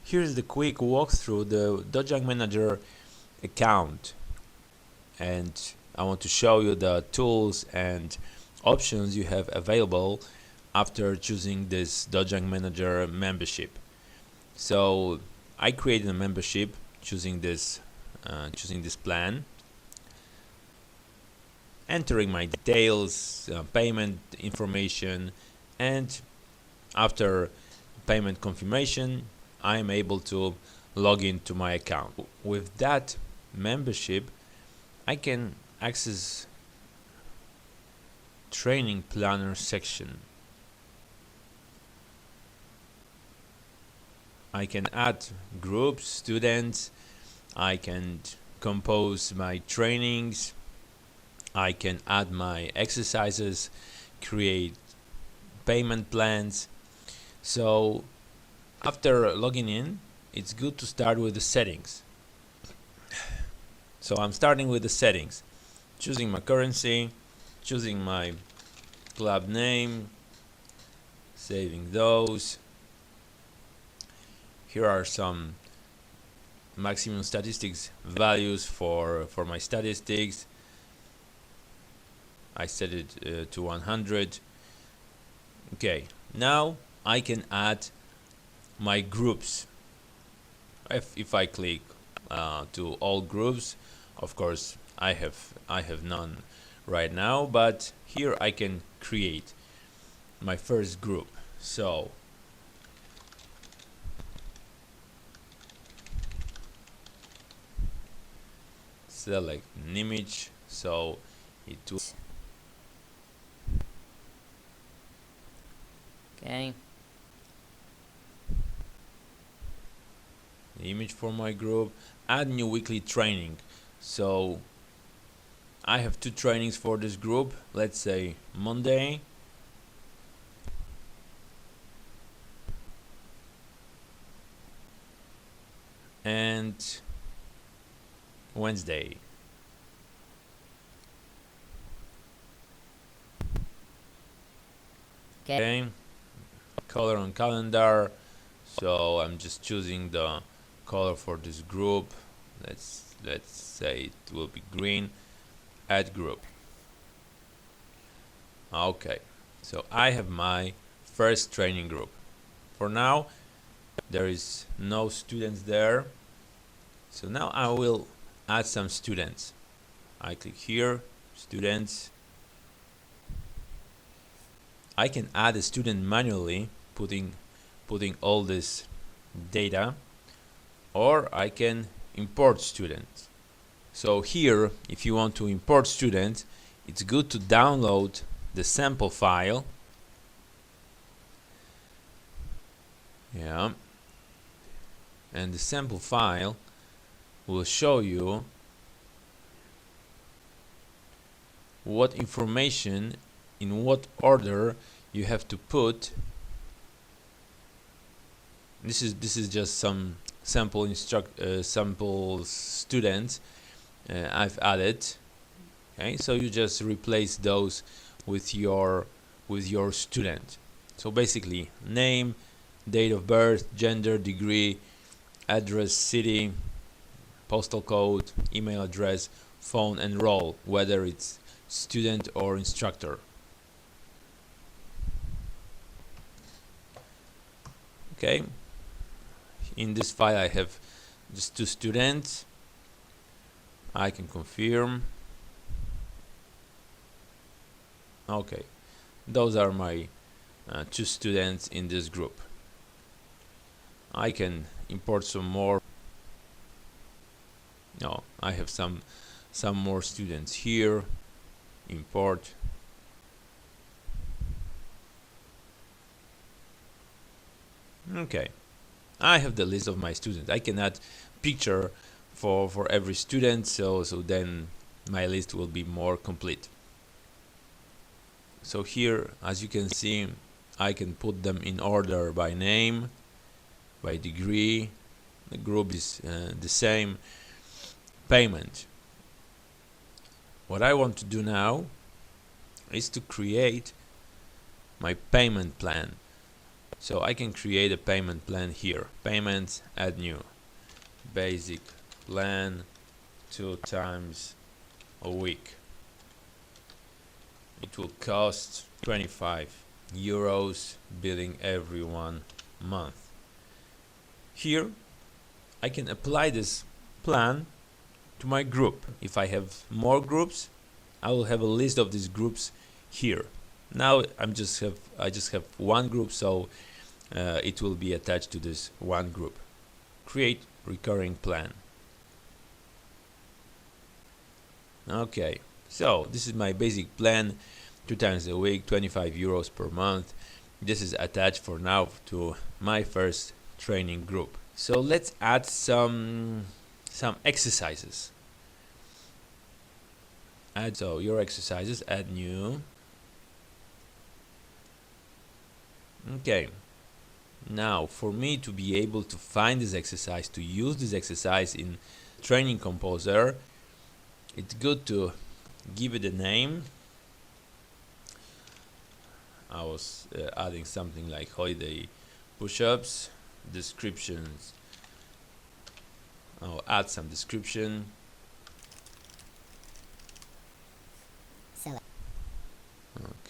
Here's the quick walkthrough the Dojang Manager account, and I want to show you the tools and options you have available after choosing this Dojang Manager membership. So I created a membership choosing this plan, entering my details, payment information, and after payment confirmation I am able to log into my account. With that membership I can access training planner section. I can add groups, students, I can compose my trainings, I can add my exercises, create payment plans. So after logging in, it's good to start with the settings. So I'm starting with the settings, choosing my currency, choosing my club name, saving those. Here are some maximum statistics values for my statistics. I set it to 100. Okay, now I can add my groups. If I click to all groups, of course I have none right now, but here I can create my first group. So select an image, so it will Okay. the image for my group. Add new weekly training. So I have 2 trainings for this group. Let's say Monday and Wednesday. Okay, color on calendar, so I'm just choosing the color for this group. Let's say it will be green. Add group. Okay, so I have my first training group. For now there is no students there, so now I will add some students. I click here, students. I can add a student manually, putting all this data, or I can import students. So here, if you want to import students, it's good to download the sample file. Yeah, and the sample file will show you what information in what order you have to put. This is just some sample sample students I've added. Okay, so you just replace those with your student. So basically, name, date of birth, gender, degree, address, city, postal code, email address, phone, and role, whether it's student or instructor. Okay, in this file I have just 2 students. I can confirm. Okay, those are my 2 students in this group. I can import some more. No, I have some more students here. Import. Okay, I have the list of my students. I can add picture for every student, so then my list will be more complete. So here, as you can see, I can put them in order by name, by degree. The group is the same. Payment. What I want to do now is to create my payment plan. So I can create a payment plan here. Payments, add new. Basic plan, 2 times a week. It will cost 25 euros, billing every 1 month. Here I can apply this plan to my group. If I have more groups, I will have a list of these groups here. Now I just have one group, so it will be attached to this one group. Create recurring plan. Okay, so this is my basic plan, 2 times a week, 25 euros per month. This is attached for now to my first training group. So let's add some exercises. So your exercises, add new. Okay, now for me to be able to find this exercise, to use this exercise in Training Composer, it's good to give it a name. I was adding something like holiday push-ups, descriptions. I'll add some description.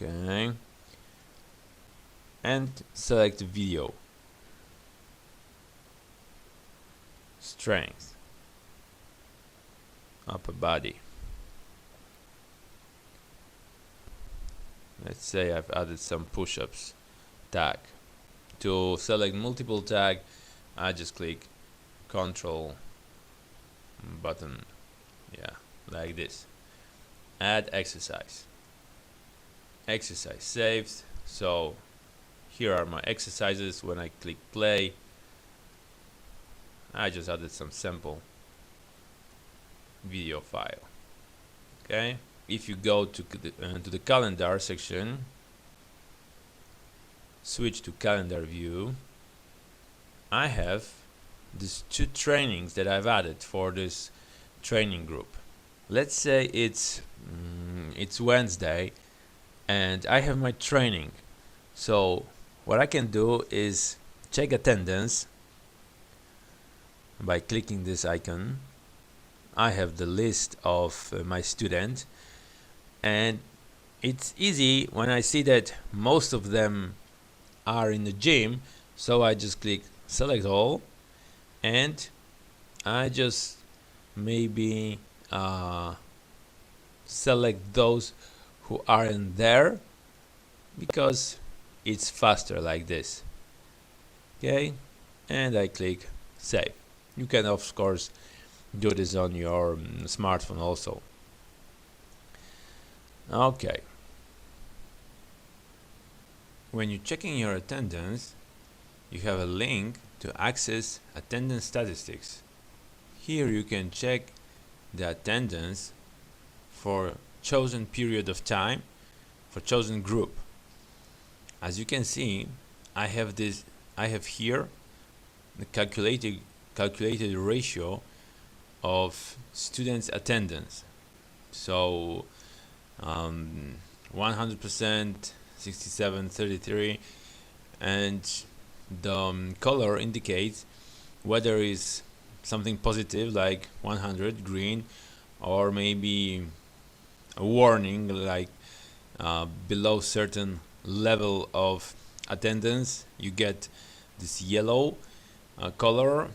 Okay. And select video. Strength. Upper body. Let's say I've added some push-ups tag. To select multiple tag, I just click Control button, yeah, like this. Add exercise. Exercise saved. So here are my exercises. When I click play, I just added some sample video file. Okay. If you go to the calendar section, switch to calendar view, I have these 2 trainings that I've added for this training group. Let's say it's Wednesday and I have my training. So what I can do is check attendance by clicking this icon. I have the list of my students, and it's easy when I see that most of them are in the gym, so I just click select all, and I just maybe select those who aren't there, because it's faster like this. Okay, and I click save. You can of course do this on your smartphone also. Okay, when you're checking your attendance, you have a link to access attendance statistics. Here you can check the attendance for chosen period of time, for chosen group. As you can see, I have here the calculated ratio of students' attendance. So 100%, 67, 33, and the color indicates whether it's something positive like 100 green, or maybe a warning like below certain level of attendance you get this yellow color,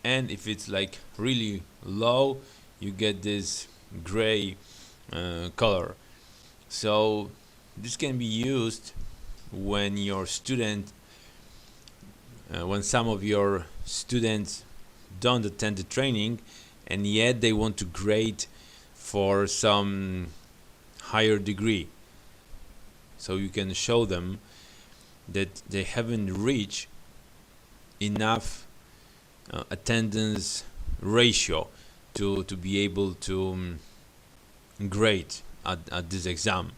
and if it's like really low you get this gray color. So this can be used when your student when some of your students don't attend the training and yet they want to grade for some higher degree. So you can show them that they haven't reached enough attendance ratio to be able to grade at this exam.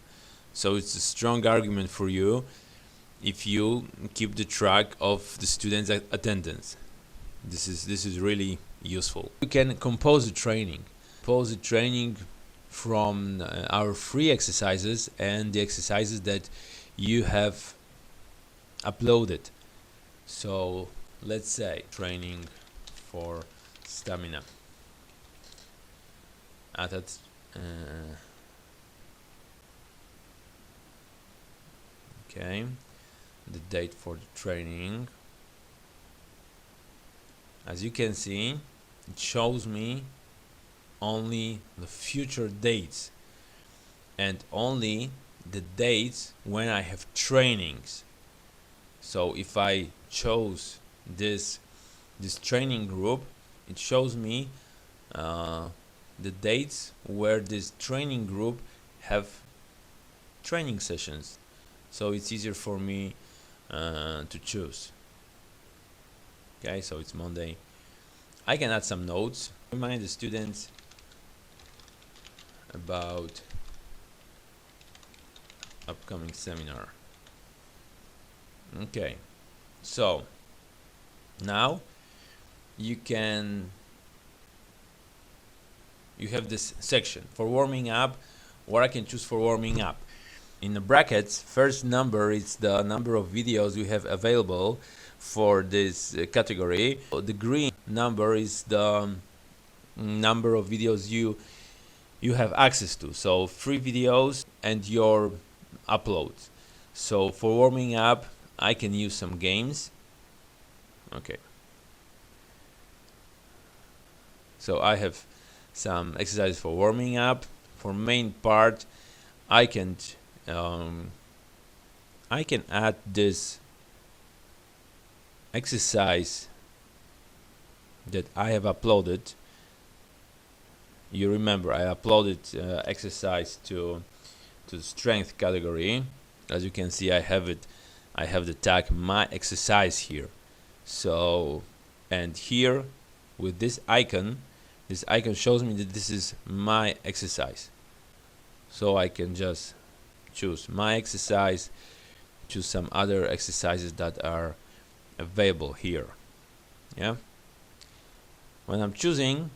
So it's a strong argument for you if you keep the track of the students' attendance. This is really useful. You can compose a training from our free exercises and the exercises that you have uploaded. So let's say training for stamina. Added okay, the date for the training. As you can see, it shows me only the future dates and only the dates when I have trainings. So if I chose this training group, it shows me the dates where this training group have training sessions, so it's easier for me to choose. Okay, so it's Monday. I can add some notes, remind the students about upcoming seminar. Okay, so now you have this section for warming up, what I can choose for warming up. In the brackets, first number is the number of videos you have available for this category. The green number is the number of videos you have access to, so free videos and your uploads. So for warming up, I can use some games. Okay, so I have some exercises for warming up. For main part, I can add this exercise that I have uploaded. You remember I uploaded exercise to the strength category. As you can see, I have the tag my exercise here. So, and here with this icon shows me that this is my exercise. So I can just choose my exercise, choose some other exercises that are available here. Yeah. When I'm choosing,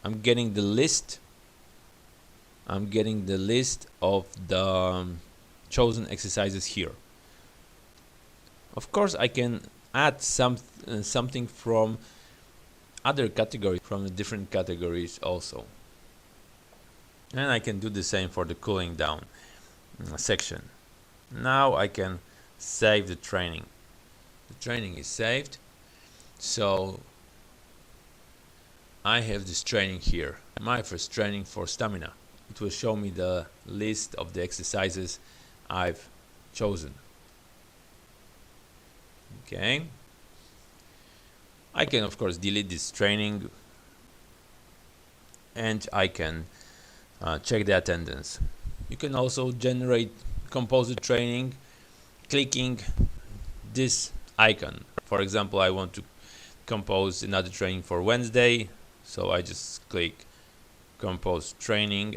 I'm getting the list. I'm getting the list of the chosen exercises here. Of course, I can add something from other categories, from the different categories also. And I can do the same for the cooling down section. Now I can save the training. The training is saved. So I have this training here, my first training for stamina. It will show me the list of the exercises I've chosen. Okay. I can of course delete this training, and I can check the attendance. You can also generate composite training clicking this icon. For example, I want to compose another training for Wednesday, so I just click compose training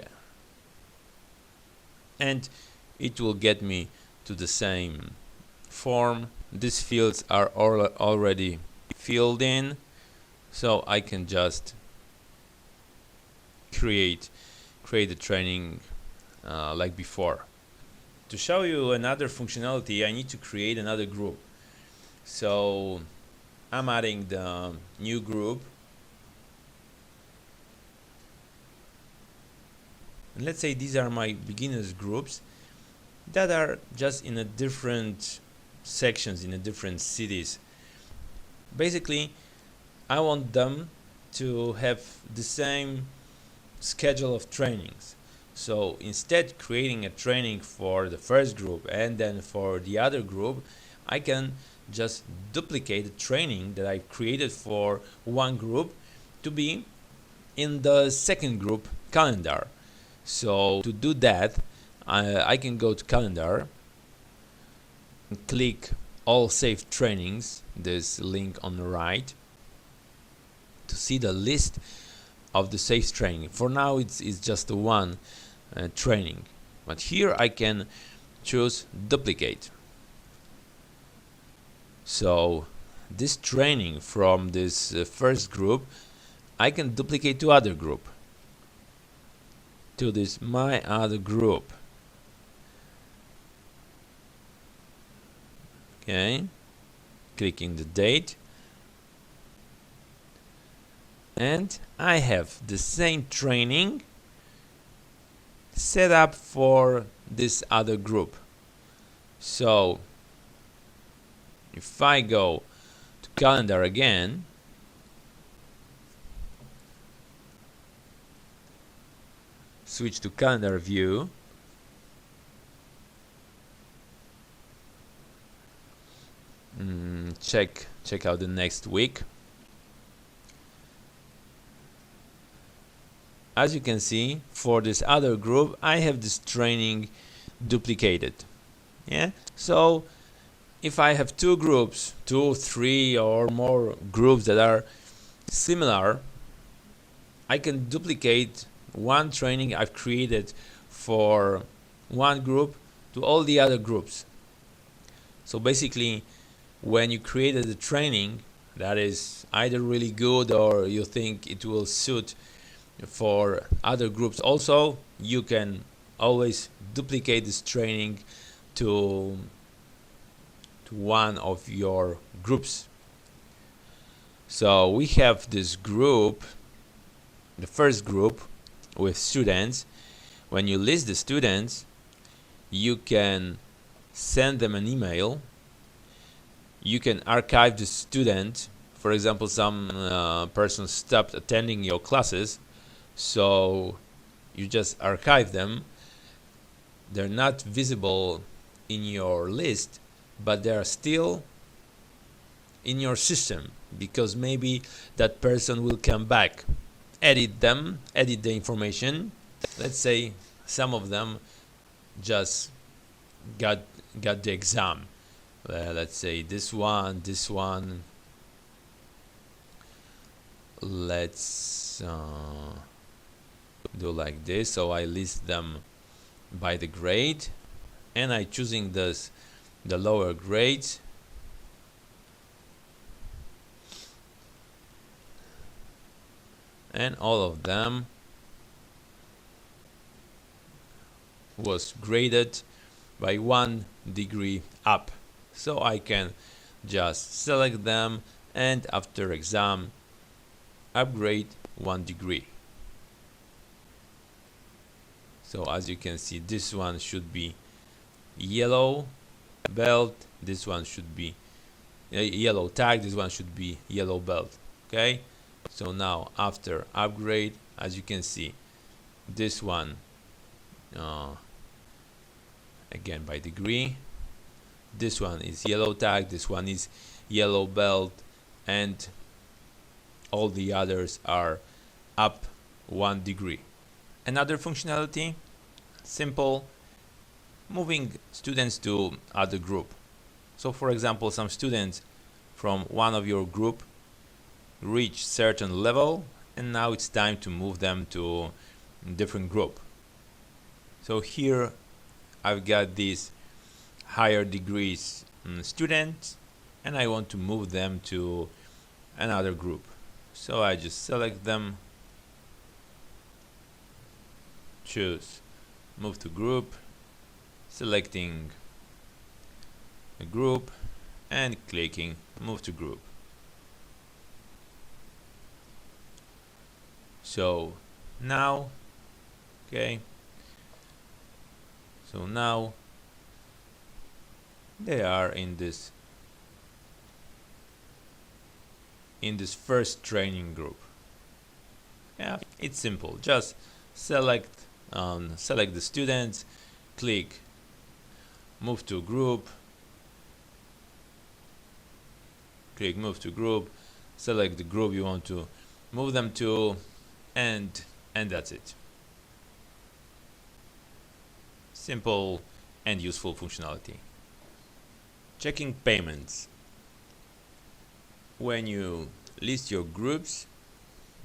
and it will get me to the same form. These fields are already filled in, so I can just create the training like before. To show you another functionality, I need to create another group. So I'm adding the new group. And let's say these are my beginners groups that are just in a different sections, in a different cities. Basically, I want them to have the same schedule of trainings. So instead creating a training for the first group and then for the other group, I can just duplicate the training that I created for one group to be in the second group calendar. So to do that, I can go to calendar and click all saved trainings, this link on the right, to see the list of the saved training. For now it's just the one training, but here I can choose duplicate. So this training from this first group I can duplicate to other group, to this my other group. Okay, clicking the date, and I have the same training set up for this other group. So if I go to calendar again, switch to calendar view, check out the next week. As you can see, for this other group, I have this training duplicated. Yeah. So if I have two groups, 2, 3, or more groups that are similar, I can duplicate one training I've created for one group to all the other groups. So basically, when you created a training that is either really good or you think it will suit for other groups also, you can always duplicate this training to one of your groups. So we have this group, the first group with students. When you list the students, you can send them an email. You can archive the student. For example, some person stopped attending your classes, so you just archive them. They're not visible in your list, but they are still in your system because maybe that person will come back. Edit them, edit the information. Let's say some of them just got the exam. Let's say this one. Let's do like this. So I list them by the grade, and I choosing the lower grades. And all of them was graded by 1 degree up. So I can just select them and after exam upgrade 1 degree. So as you can see, this one should be yellow belt, this one should be yellow tag, this one should be yellow belt. Okay, so now after upgrade, as you can see, this one again by degree, this one is yellow tag, this one is yellow belt, and all the others are up 1 degree. Another functionality, simple, moving students to other group. So for example, some students from one of your group reach certain level, and now it's time to move them to a different group. So here I've got these higher degrees students, and I want to move them to another group. So I just select them, choose move to group, selecting a group and clicking move to group. So now, okay, so now they are in this first training group. Yeah, it's simple. Just select the students, click move to group, click move to group, select the group you want to move them to, and that's it. Simple and useful functionality. Checking payments. When you list your groups,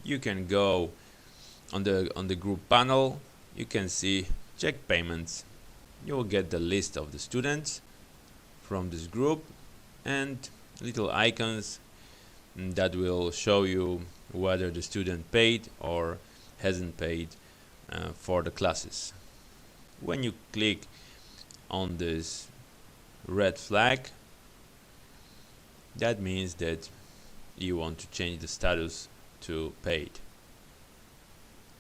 you can go on the group panel. You can see check payments. You will get the list of the students from this group and little icons that will show you whether the student paid or hasn't paid for the classes. When you click on this red flag, That means that you want to change the status to paid,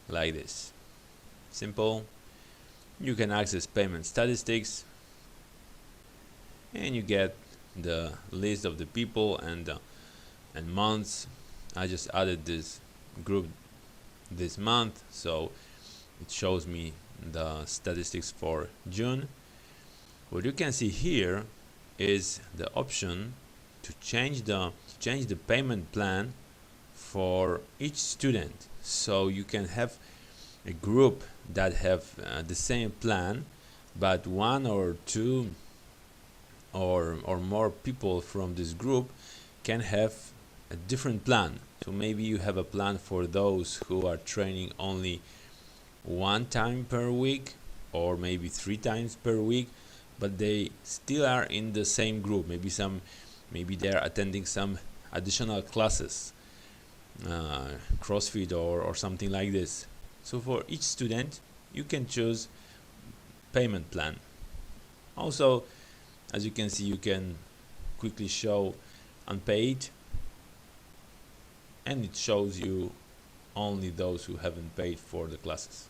like this. Simple. You can access payment statistics, and you get the list of the people and months. I just added this group this month, so it shows me the statistics for June. What you can see here is the option to change the payment plan for each student. So you can have a group that have the same plan, but one or two or more people from this group can have a different plan. So maybe you have a plan for those who are training only one time per week, or maybe 3 times per week, but they still are in the same group. Maybe they are attending some additional classes, CrossFit or something like this. So for each student, you can choose payment plan. Also, as you can see, you can quickly show unpaid, and it shows you only those who haven't paid for the classes.